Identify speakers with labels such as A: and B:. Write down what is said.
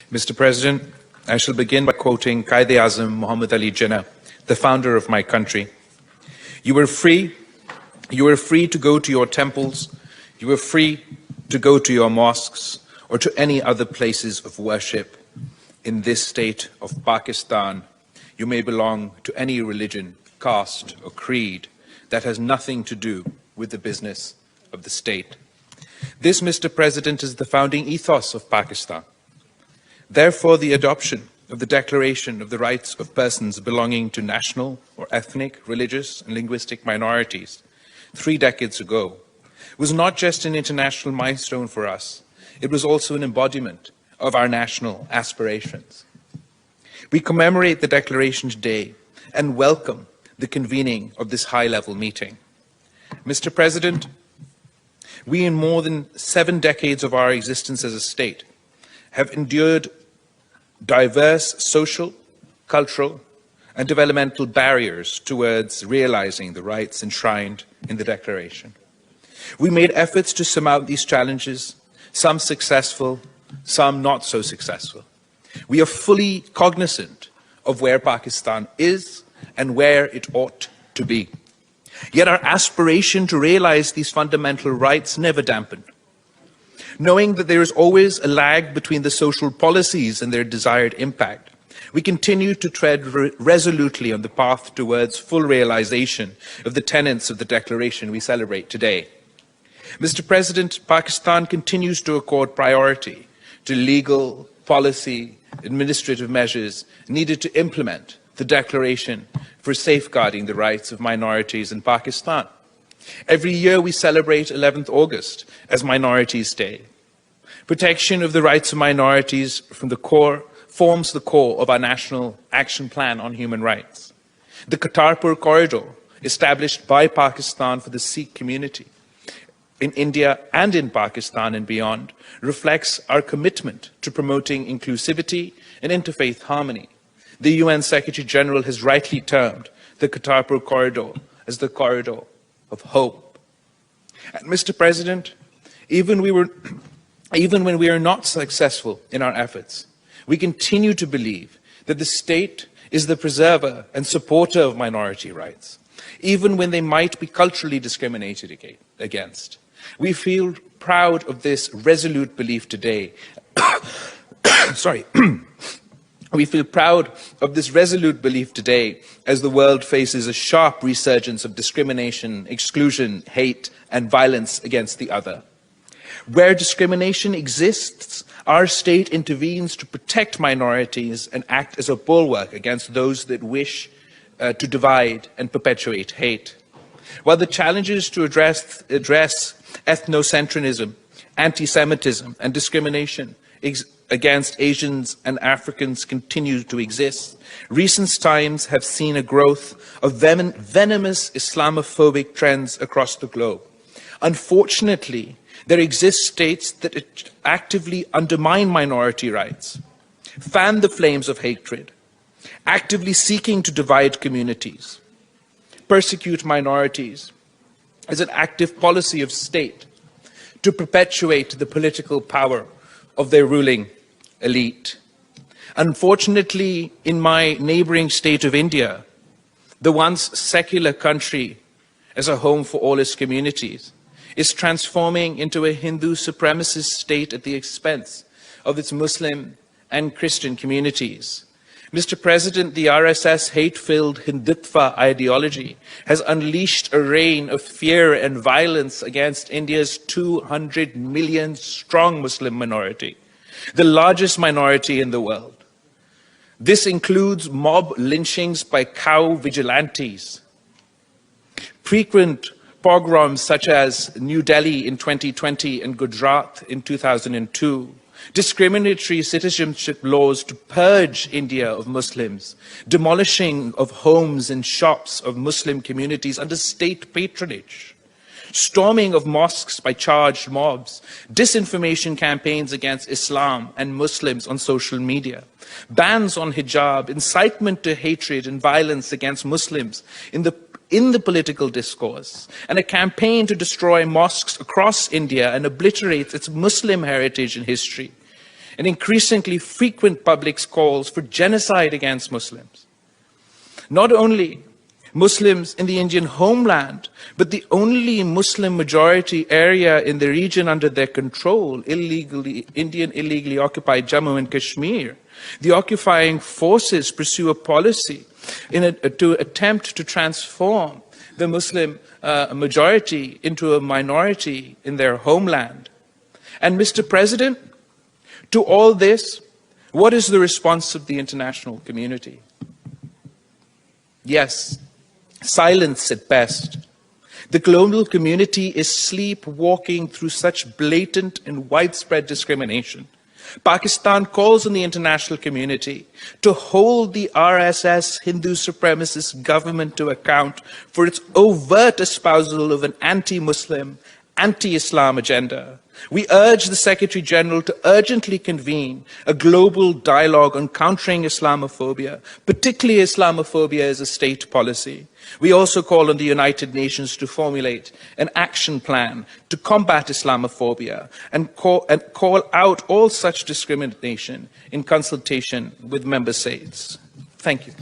A: Mr. President, I shall begin by quoting Quaid-e-Azam Muhammad Ali Jinnah, the founder of my country. You were free to go to your temples, you were free to go to your mosques or to any other places of worship. In this state of Pakistan, you may belong to any religion, caste or creed that has nothing to do with the business of the state. This, Mr. President, is the founding ethos of Pakistan. Therefore, the adoption of the Declaration of the Rights of Persons belonging to national or ethnic, religious and linguistic minorities 3 decades ago was not just an international milestone for us, it was also an embodiment of our national aspirations. We commemorate the Declaration today and welcome the convening of this high-level meeting. Mr. President, we in more than 7 decades of our existence as a state have endured diverse social, cultural, and developmental barriers towards realizing the rights enshrined in the Declaration. We made efforts to surmount these challenges, some successful, some not so successful. We are fully cognizant of where Pakistan is and where it ought to be. Yet our aspiration to realize these fundamental rights never dampened. Knowing that there is always a lag between the social policies and their desired impact, we continue to tread resolutely on the path towards full realization of the tenets of the Declaration we celebrate today. Mr. President, Pakistan continues to accord priority to legal, policy, administrative measures needed to implement the Declaration for safeguarding the rights of minorities in Pakistan. Every year we celebrate 11th August as Minorities Day. Protection of the rights of minorities forms the core of our National Action Plan on Human Rights. The Kartarpur Corridor, established by Pakistan for the Sikh community in India and in Pakistan and beyond, reflects our commitment to promoting inclusivity and interfaith harmony. The UN Secretary General has rightly termed the Kartarpur Corridor as the corridor of hope. And Mr. President, even when we are not successful in our efforts, we continue to believe that the state is the preserver and supporter of minority rights, even when they might be culturally discriminated against. We feel proud of this resolute belief today. We feel proud of this resolute belief today as the world faces a sharp resurgence of discrimination, exclusion, hate, and violence against the other. Where discrimination exists, our state intervenes to protect minorities and act as a bulwark against those that wish to divide and perpetuate hate. While the challenges to address ethnocentrism, anti-Semitism, and discrimination against Asians and Africans continue to exist, recent times have seen a growth of venomous Islamophobic trends across the globe. Unfortunately, there exist states that actively undermine minority rights, fan the flames of hatred, actively seeking to divide communities, persecute minorities as an active policy of state to perpetuate the political power of their ruling elite. Unfortunately, in my neighboring state of India, the once secular country as a home for all its communities is transforming into a Hindu supremacist state at the expense of its Muslim and Christian communities. Mr. President, the RSS hate-filled Hindutva ideology has unleashed a reign of fear and violence against India's 200 million strong Muslim minority, the largest minority in the world. This includes mob lynchings by cow vigilantes, frequent pogroms such as New Delhi in 2020 and Gujarat in 2002, discriminatory citizenship laws to purge India of Muslims, demolishing of homes and shops of Muslim communities under state patronage, storming of mosques by charged mobs, disinformation campaigns against Islam and Muslims on social media, bans on hijab, incitement to hatred and violence against Muslims in the political discourse, and a campaign to destroy mosques across India and obliterate its Muslim heritage and history. and increasingly frequent public calls for genocide against Muslims. Not only Muslims in the Indian homeland, but the only Muslim majority area in the region under their control, Indian illegally occupied Jammu and Kashmir. The occupying forces pursue a policy to attempt to transform the Muslim majority into a minority in their homeland. And Mr. President, to all this, what is the response of the international community? Yes, silence at best. The global community is sleepwalking through such blatant and widespread discrimination. Pakistan calls on the international community to hold the RSS Hindu supremacist government to account for its overt espousal of an anti-Muslim, anti-Islam agenda. We urge the Secretary General to urgently convene a global dialogue on countering Islamophobia, particularly Islamophobia as a state policy. We also call on the United Nations to formulate an action plan to combat Islamophobia and call out all such discrimination in consultation with member states. Thank you.